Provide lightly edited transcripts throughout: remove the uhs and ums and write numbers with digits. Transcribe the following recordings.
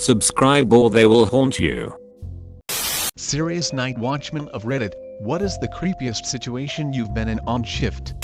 Subscribe or they will haunt you. Serious night Watchmen of Reddit, what is the creepiest situation you've been in on shift?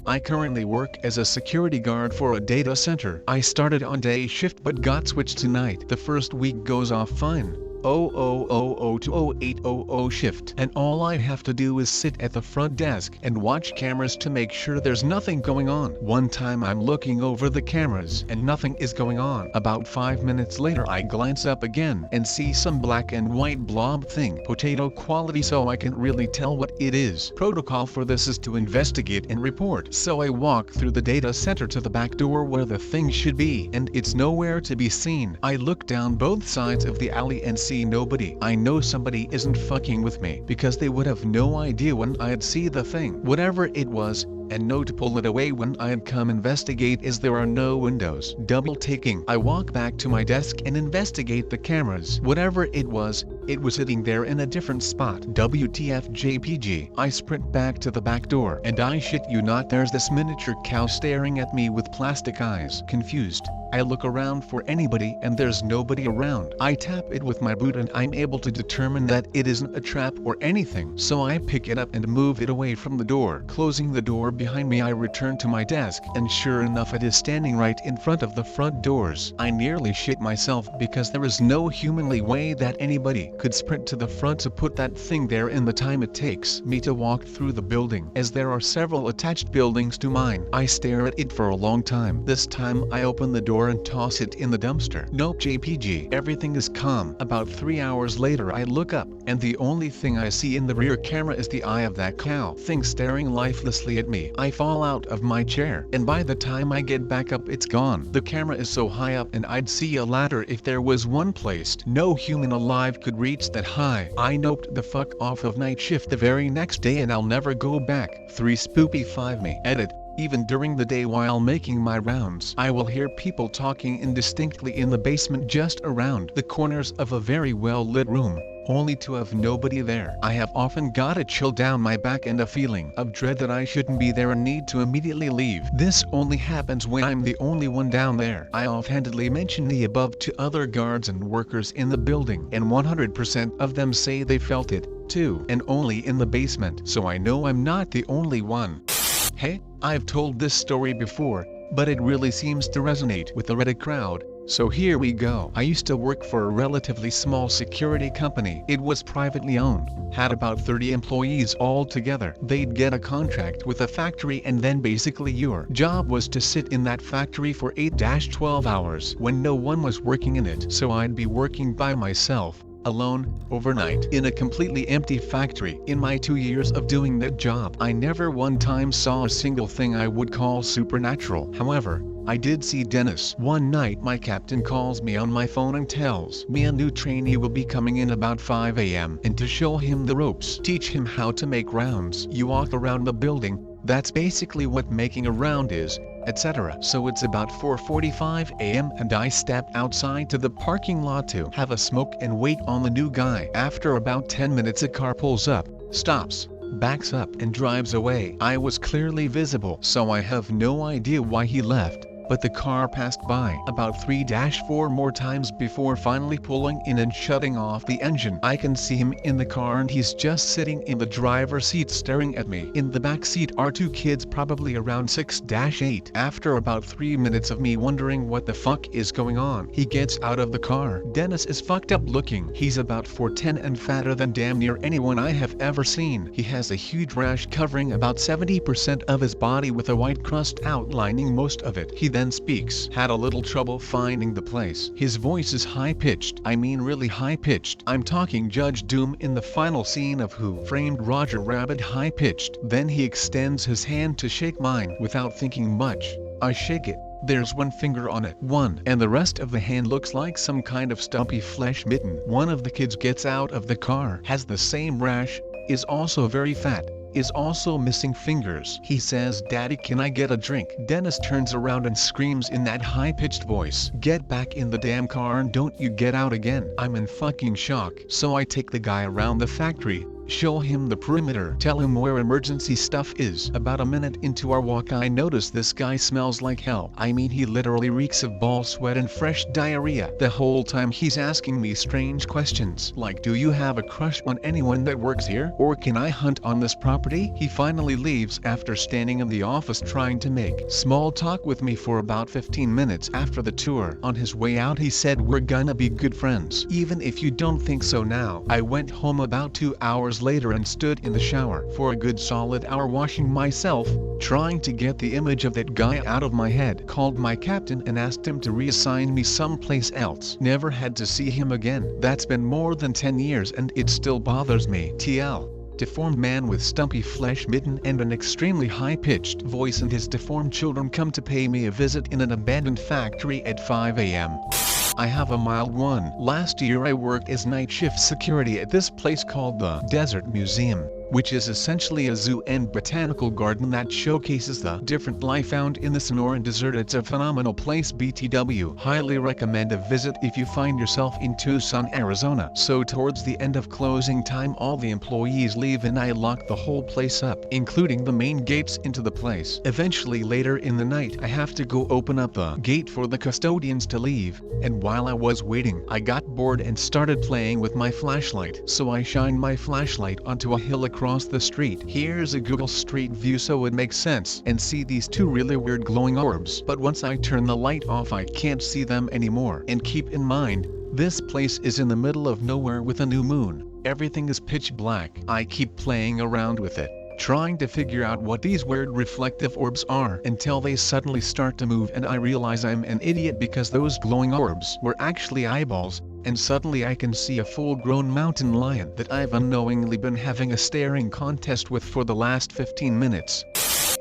I currently work as a security guard for a data center. I started on day shift but got switched to night. The first week goes off fine. 0000 to 0800 shift, and all I have to do is sit at the front desk and watch cameras to make sure there's nothing going on. One time I'm looking over the cameras and nothing is going on. About 5 minutes later I glance up again and see some black and white blob thing. Potato quality, so I can't really tell what it is. Protocol for this is to investigate and report. So I walk through the data center to the back door where the thing should be, and it's nowhere to be seen. I look down both sides of the alley and see nobody. I know somebody isn't fucking with me, because they would have no idea when I'd see the thing, whatever it was, and know to pull it away when I'd come investigate, as there are no windows. Double taking. I walk back to my desk and investigate the cameras. Whatever it was sitting there in a different spot. WTF JPG. I sprint back to the back door, and I shit you not, there's this miniature cow staring at me with plastic eyes. Confused, I look around for anybody and there's nobody around. I tap it with my boot and I'm able to determine that it isn't a trap or anything, so I pick it up and move it away from the door. Closing the door behind me, I return to my desk, and sure enough it is standing right in front of the front doors. I nearly shit myself because there is no humanly way that anybody could sprint to the front to put that thing there in the time it takes me to walk through the building, as there are several attached buildings to mine. I stare at it for a long time. This time I open the door and toss it in the dumpster. Nope JPG. Everything is calm. About 3 hours later I look up, and the only thing I see in the rear camera is the eye of that cow thing staring lifelessly at me. I fall out of my chair, and by the time I get back up it's gone. The camera is so high up and I'd see a ladder if there was one placed. No human alive could reach that high. I noped the fuck off of night shift the very next day and I'll never go back. 3 Spoopy 5 me. Edit. Even during the day while making my rounds, I will hear people talking indistinctly in the basement just around the corners of a very well lit room, only to have nobody there. I have often got a chill down my back and a feeling of dread that I shouldn't be there and need to immediately leave. This only happens when I'm the only one down there. I offhandedly mention the above to other guards and workers in the building, and 100% of them say they felt it too, and only in the basement, so I know I'm not the only one. Hey, I've told this story before, but it really seems to resonate with the Reddit crowd, so here we go. I used to work for a relatively small security company. It was privately owned, had about 30 employees altogether. They'd get a contract with a factory, and then basically your job was to sit in that factory for 8-12 hours when no one was working in it. So I'd be working by myself, alone, overnight, in a completely empty factory. In my 2 years of doing that job, I never one time saw a single thing I would call supernatural. However, I did see Dennis. One night my captain calls me on my phone and tells me a new trainee will be coming in about 5 AM, and to show him the ropes, teach him how to make rounds. You walk around the building, that's basically what making a round is, etc. So it's about 4:45 AM and I step outside to the parking lot to have a smoke and wait on the new guy. After about 10 minutes a car pulls up, stops, backs up and drives away. I was clearly visible, so I have no idea why he left, but the car passed by about 3-4 more times before finally pulling in and shutting off the engine. I can see him in the car and he's just sitting in the driver's seat staring at me. In the back seat are 2 kids probably around 6-8. After about 3 minutes of me wondering what the fuck is going on, he gets out of the car. Dennis is fucked up looking. He's about 4'10" and fatter than damn near anyone I have ever seen. He has a huge rash covering about 70% of his body with a white crust outlining most of it. He then speaks. Had a little trouble finding the place. His voice is high-pitched. I mean really high-pitched. I'm talking Judge Doom in the final scene of Who Framed Roger Rabbit high-pitched. Then he extends his hand to shake mine. Without thinking much, I shake it. There's one finger on it. One. And the rest of the hand looks like some kind of stumpy flesh mitten. One of the kids gets out of the car, has the same rash, is also very fat, is also missing fingers. He says, "Daddy, can I get a drink?" Dennis turns around and screams in that high-pitched voice, "Get back in the damn car and don't you get out again." I'm in fucking shock. So I take the guy around the factory, Show him the perimeter. Tell him where emergency stuff is. About a minute into our walk I notice this guy smells like hell. I mean, he literally reeks of ball sweat and fresh diarrhea. The whole time he's asking me strange questions like, do you have a crush on anyone that works here? Or can I hunt on this property? He finally leaves after standing in the office trying to make small talk with me for about 15 minutes after the tour. On his way out he said, we're gonna be good friends, even if you don't think so now. I went home about 2 hours later and stood in the shower for a good solid hour washing myself, trying to get the image of that guy out of my head. Called my captain and asked him to reassign me someplace else. Never had to see him again. That's been more than 10 years and it still bothers me. TL. Deformed man with stumpy flesh mitten and an extremely high-pitched voice and his deformed children come to pay me a visit in an abandoned factory at 5 a.m. I have a mild one. Last year I worked as night shift security at this place called the Desert Museum, which is essentially a zoo and botanical garden that showcases the different life found in the Sonoran Desert. It's a phenomenal place. BTW. Highly recommend a visit if you find yourself in Tucson, Arizona. So towards the end of closing time all the employees leave and I lock the whole place up, including the main gates into the place. Eventually later in the night I have to go open up the gate for the custodians to leave, and while I was waiting I got bored and started playing with my flashlight. So I shined my flashlight onto a hill across the street. Here's a Google Street View so it makes sense, and see these two really weird glowing orbs. But once I turn the light off I can't see them anymore. And keep in mind, this place is in the middle of nowhere with a new moon. Everything is pitch black. I keep playing around with it, trying to figure out what these weird reflective orbs are, until they suddenly start to move and I realize I'm an idiot because those glowing orbs were actually eyeballs, and suddenly I can see a full-grown mountain lion that I've unknowingly been having a staring contest with for the last 15 minutes.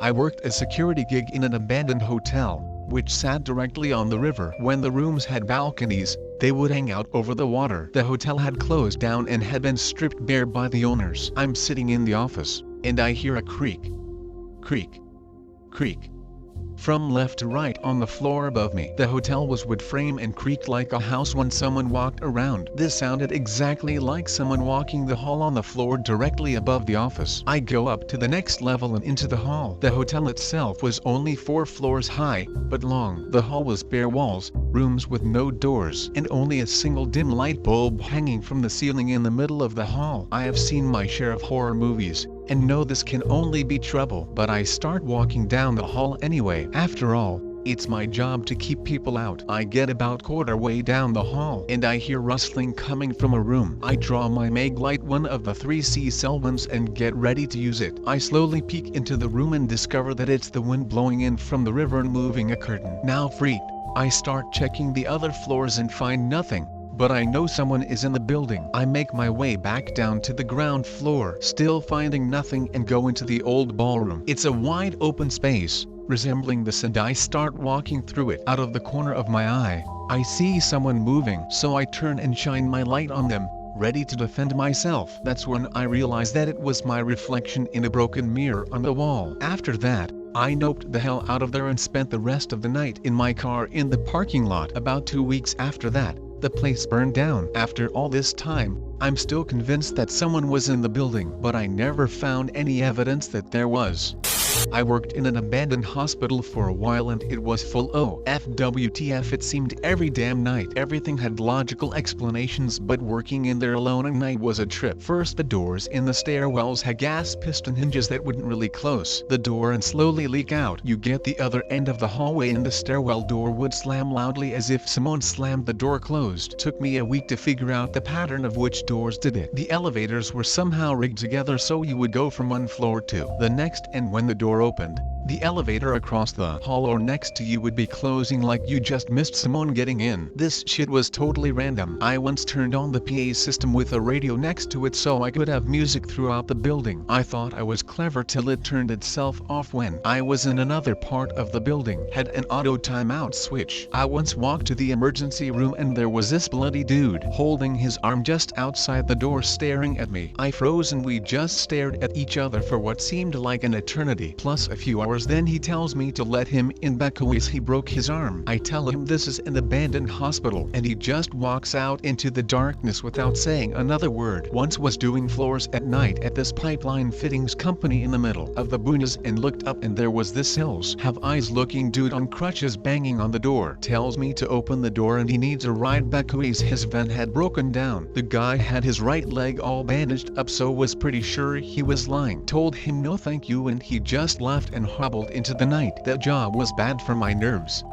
I worked a security gig in an abandoned hotel, which sat directly on the river. When the rooms had balconies, they would hang out over the water. The hotel had closed down and had been stripped bare by the owners. I'm sitting in the office, and I hear a creak, creak, creak, from left to right on the floor above me. The hotel was wood frame and creaked like a house when someone walked around. This sounded exactly like someone walking the hall on the floor directly above the office. I go up to the next level and into the hall. The hotel itself was only 4 floors high, but long. The hall was bare walls, rooms with no doors, and only a single dim light bulb hanging from the ceiling in the middle of the hall. I have seen my share of horror movies, and know this can only be trouble, but I start walking down the hall anyway. After all, it's my job to keep people out. I get about quarter way down the hall and I hear rustling coming from a room. I draw my mag light, one of the 3C cell ones, and get ready to use it. I slowly peek into the room and discover that it's the wind blowing in from the river and moving a curtain. Now freaked, I start checking the other floors and find nothing, but I know someone is in the building. I make my way back down to the ground floor, still finding nothing, and go into the old ballroom. It's a wide open space, resembling this, and I start walking through it. Out of the corner of my eye, I see someone moving, so I turn and shine my light on them, ready to defend myself. That's when I realized that it was my reflection in a broken mirror on the wall. After that, I noped the hell out of there and spent the rest of the night in my car in the parking lot. About 2 weeks after that, the place burned down. After all this time, I'm still convinced that someone was in the building, but I never found any evidence that there was. I worked in an abandoned hospital for a while and it was full of FWTF. It seemed every damn night. Everything had logical explanations, but working in there alone at night was a trip. First, the doors in the stairwells had gas piston hinges that wouldn't really close the door and slowly leak out. You get the other end of the hallway and the stairwell door would slam loudly as if someone slammed the door closed. Took me a week to figure out the pattern of which doors did it. The elevators were somehow rigged together so you would go from one floor to the next, and when the door opened, the elevator across the hall or next to you would be closing like you just missed someone getting in. This shit was totally random. I once turned on the PA system with a radio next to it so I could have music throughout the building. I thought I was clever till it turned itself off when I was in another part of the building. Had an auto timeout switch. I once walked to the emergency room and there was this bloody dude holding his arm just outside the door staring at me. I froze and we just stared at each other for what seemed like an eternity. Plus a few hours floors. Then he tells me to let him in because he broke his arm. I tell him this is an abandoned hospital, and he just walks out into the darkness without saying another word. Once was doing floors at night at this pipeline fittings company in the middle of the boonies and looked up and there was this hills have eyes looking dude on crutches banging on the door. Tells me to open the door and he needs a ride back because his van had broken down. The guy had his right leg all bandaged up, so was pretty sure he was lying. Told him no thank you and he just laughed and hobbled into the night. That job was bad for my nerves.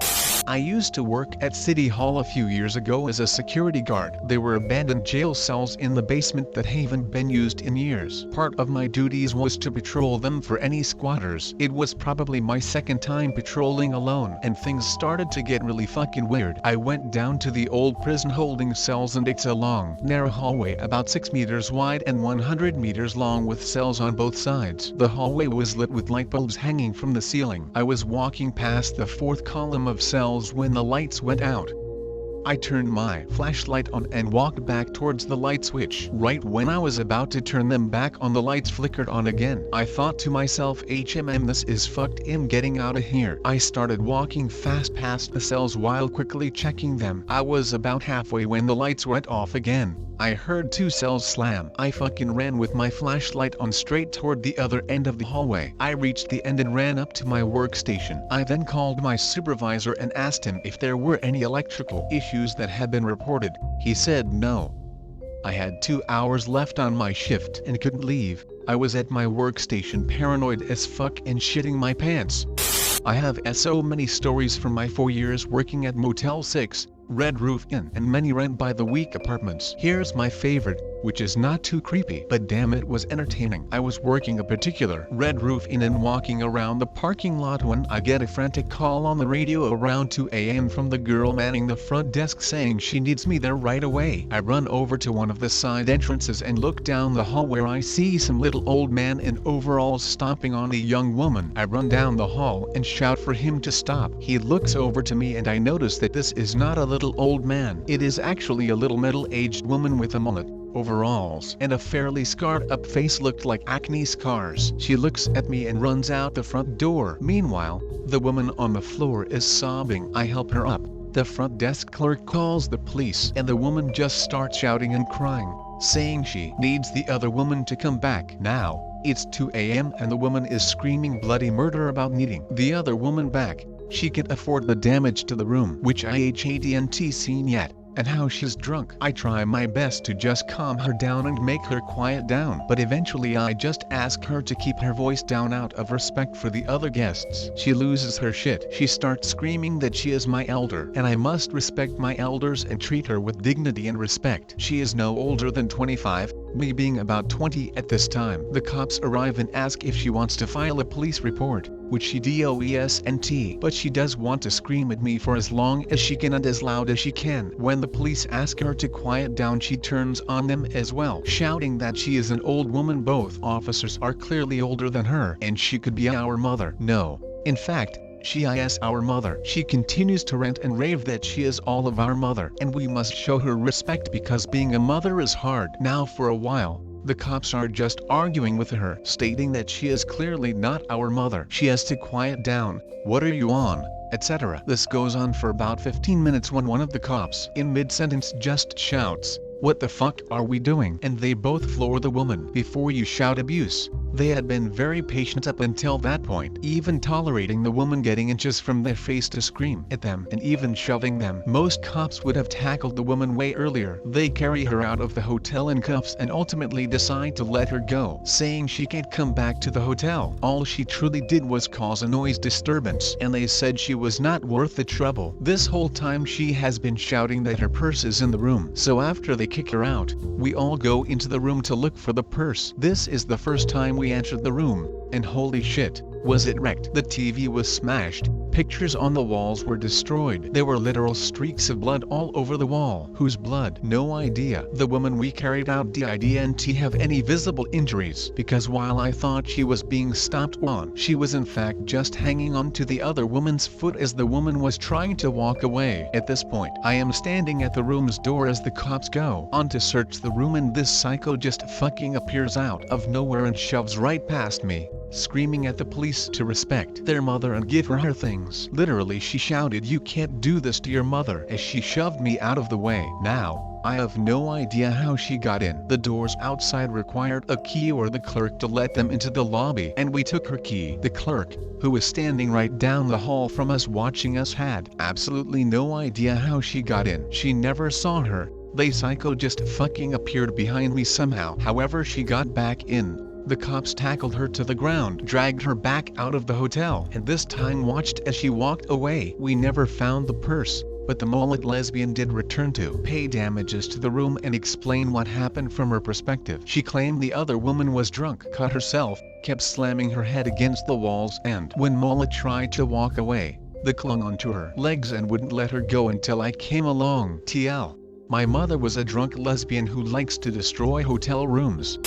I used to work at City Hall a few years ago as a security guard. There were abandoned jail cells in the basement that haven't been used in years. Part of my duties was to patrol them for any squatters. It was probably my second time patrolling alone, and things started to get really fucking weird. I went down to the old prison holding cells, and it's a long, narrow hallway about 6 meters wide and 100 meters long with cells on both sides. The hallway was lit with light bulbs hanging from the ceiling. I was walking past the fourth column of cells when the lights went out. I turned my flashlight on and walked back towards the light switch. Right when I was about to turn them back on, the lights flickered on again. I thought to myself, this is fucked. I'm getting out of here. I started walking fast past the cells while quickly checking them. I was about halfway when the lights went off again. I heard 2 cells slam. I fucking ran with my flashlight on straight toward the other end of the hallway. I reached the end and ran up to my workstation. I then called my supervisor and asked him if there were any electrical issues that had been reported. He said no. I had 2 hours left on my shift and couldn't leave. I was at my workstation paranoid as fuck and shitting my pants. I have so many stories from my 4 years working at Motel 6, Red Roof Inn, and many rent-by-the-week apartments. Here's my favorite, which is not too creepy, but damn it was entertaining. I was working a particular Red Roof Inn and walking around the parking lot when I get a frantic call on the radio around 2 a.m. from the girl manning the front desk saying she needs me there right away. I run over to one of the side entrances and look down the hall where I see some little old man in overalls stomping on a young woman. I run down the hall and shout for him to stop. He looks over to me and I notice that this is not a little old man. It is actually a little middle-aged woman with a mullet, overalls, and a fairly scarred up face looked like acne scars. She looks at me and runs out the front door. Meanwhile, the woman on the floor is sobbing. I help her up. The front desk clerk calls the police and the woman just starts shouting and crying, saying she needs the other woman to come back. Now, it's 2 a.m. and the woman is screaming bloody murder about needing the other woman back. She can't afford the damage to the room, which I hadn't seen yet, and how she's drunk. I try my best to just calm her down and make her quiet down, but eventually I just ask her to keep her voice down out of respect for the other guests. She loses her shit. She starts screaming that she is my elder, and I must respect my elders and treat her with dignity and respect. She is no older than 25, me being about 20 at this time. The cops arrive and ask if she wants to file a police report, which she doesn't, but she does want to scream at me for as long as she can and as loud as she can. When the police ask her to quiet down, she turns on them as well, shouting that she is an old woman. Both officers are clearly older than her, and she could be our mother. No, in fact, she is our mother. She continues to rant and rave that she is all of our mother, and we must show her respect because being a mother is hard. Now for a while, the cops are just arguing with her, stating that she is clearly not our mother. She has to quiet down, what are you on, etc. This goes on for about 15 minutes when one of the cops, in mid-sentence, just shouts, "What the fuck are we doing?" And they both floor the woman. Before you shout abuse, they had been very patient up until that point, even tolerating the woman getting inches from their face to scream at them and even shoving them. Most cops would have tackled the woman way earlier. They carry her out of the hotel in cuffs and ultimately decide to let her go, saying she can't come back to the hotel. All she truly did was cause a noise disturbance, and they said she was not worth the trouble. This whole time she has been shouting that her purse is in the room. So after they kick her out, we all go into the room to look for the purse. This is the first time we entered the room, and holy shit, was it wrecked. The TV was smashed, pictures on the walls were destroyed. There were literal streaks of blood all over the wall. Whose blood? No idea. The woman we carried out didn't have any visible injuries, because while I thought she was being stomped on, she was in fact just hanging on to the other woman's foot as the woman was trying to walk away. At this point, I am standing at the room's door as the cops go on to search the room, and this psycho just fucking appears out of nowhere and shoves right past me, screaming at the police to respect their mother and give her things. Literally, she shouted, "You can't do this to your mother," as she shoved me out of the way. Now, I have no idea how she got in. The doors outside required a key or the clerk to let them into the lobby, and we took her key. The clerk, who was standing right down the hall from us watching us, had absolutely no idea how she got in. She never saw her. The psycho just fucking appeared behind me somehow. However, she got back in. The cops tackled her to the ground, dragged her back out of the hotel, and this time watched as she walked away. We never found the purse, but the mullet lesbian did return to pay damages to the room and explain what happened from her perspective. She claimed the other woman was drunk, cut herself, kept slamming her head against the walls, and when Mullet tried to walk away, they clung onto her legs and wouldn't let her go until I came along. TL. My mother was a drunk lesbian who likes to destroy hotel rooms.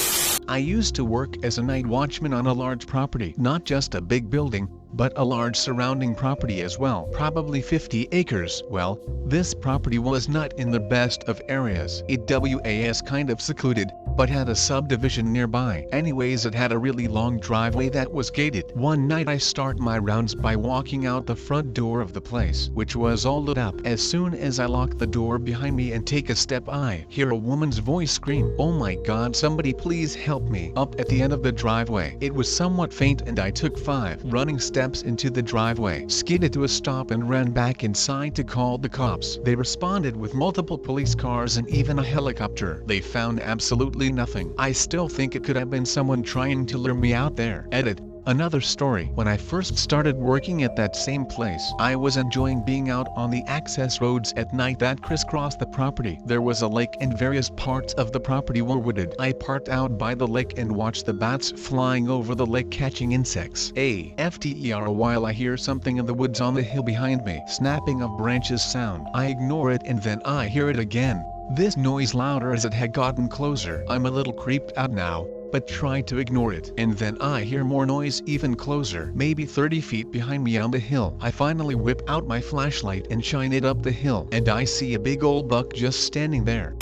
I used to work as a night watchman on a large property, not just a big building, but a large surrounding property as well, probably 50 acres. Well, this property was not in the best of areas. It was kind of secluded, but had a subdivision nearby. Anyways, it had a really long driveway that was gated. One night I start my rounds by walking out the front door of the place, which was all lit up. As soon as I lock the door behind me and take a step, I hear a woman's voice scream, "Oh my God, somebody please help me," up at the end of the driveway. It was somewhat faint and I took 5 running steps into the driveway, skidded to a stop and ran back inside to call the cops. They responded with multiple police cars and even a helicopter. They found absolutely nothing. I still think it could have been someone trying to lure me out there. Edit. Another story. When I first started working at that same place, I was enjoying being out on the access roads at night that crisscrossed the property. There was a lake and various parts of the property were wooded. I parked out by the lake and watched the bats flying over the lake catching insects. After while I hear something in the woods on the hill behind me. Snapping of branches sound. I ignore it and then I hear it again. This noise louder as it had gotten closer. I'm a little creeped out now, but try to ignore it. And then I hear more noise even closer, maybe 30 feet behind me on the hill. I finally whip out my flashlight and shine it up the hill, and I see a big old buck just standing there.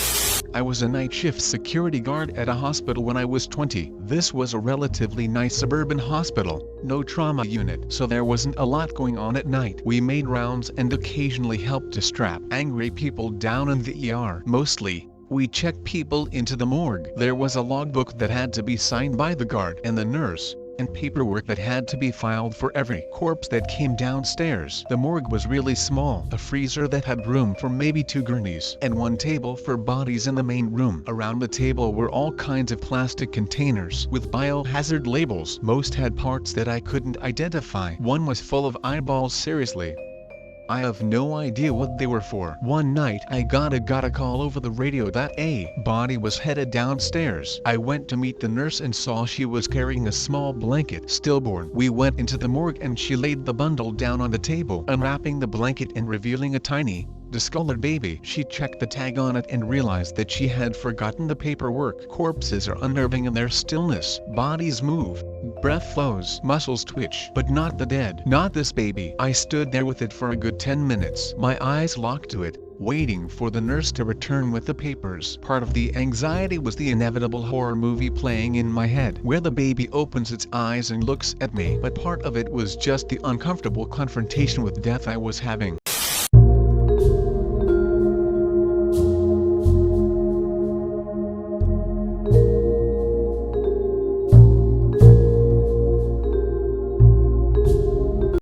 I was a night shift security guard at a hospital when I was 20. This was a relatively nice suburban hospital, no trauma unit, so there wasn't a lot going on at night. We made rounds and occasionally helped to strap angry people down in the ER. Mostly, we checked people into the morgue. There was a logbook that had to be signed by the guard and the nurse, and paperwork that had to be filed for every corpse that came downstairs. The morgue was really small, a freezer that had room for maybe 2 gurneys, and 1 table for bodies in the main room. Around the table were all kinds of plastic containers with biohazard labels. Most had parts that I couldn't identify. One was full of eyeballs. Seriously, I have no idea what they were for. One night I got a call over the radio that a body was headed downstairs. I went to meet the nurse and saw she was carrying a small blanket, stillborn. We went into the morgue and she laid the bundle down on the table, unwrapping the blanket and revealing a tiny, discolored baby. She checked the tag on it and realized that she had forgotten the paperwork. Corpses are unnerving in their stillness. Bodies move, breath flows, muscles twitch, but not the dead. Not this baby. I stood there with it for a good 10 minutes, my eyes locked to it, waiting for the nurse to return with the papers. Part of the anxiety was the inevitable horror movie playing in my head, where the baby opens its eyes and looks at me. But part of it was just the uncomfortable confrontation with death I was having.